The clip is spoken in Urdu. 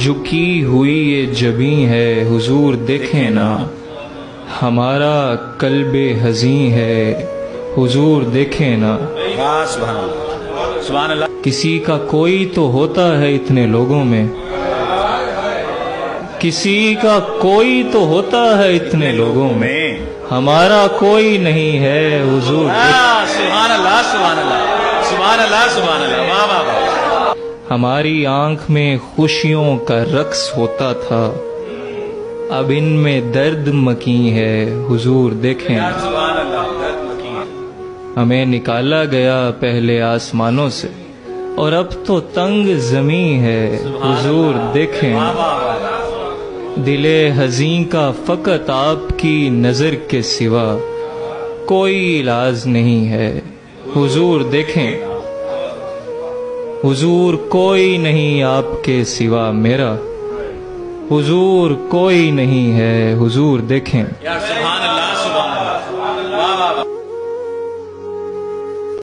جھکی ہوئی یہ جبیں ہے حضور دیکھیں نا، ہمارا قلب حزین ہے حضور دیکھیں نا۔ سبحان اللہ سبحان اللہ۔ کسی کا کوئی تو ہوتا ہے اتنے لوگوں میں، کسی کا کوئی تو ہوتا ہے اتنے لوگوں میں، ہمارا کوئی نہیں ہے حضور سبحان اللہ سبحان اللہ سبحان اللہ سبحان اللہ، واہ واہ واہ۔ ہماری آنکھ میں خوشیوں کا رقص ہوتا تھا، اب ان میں درد مکیں ہے حضور دیکھیں۔ سبحان اللہ، درد مکین۔ ہمیں نکالا گیا پہلے آسمانوں سے اور اب تو تنگ زمین ہے حضور دیکھیں۔ واہ واہ واہ۔ دل حزین کا فقط آپ کی نظر کے سوا کوئی علاج نہیں ہے حضور دیکھیں۔ حضور کوئی نہیں آپ کے سوا میرا، حضور کوئی نہیں ہے حضور دیکھیں۔ یا سبحان اللہ سبحان اللہ، واہ واہ واہ۔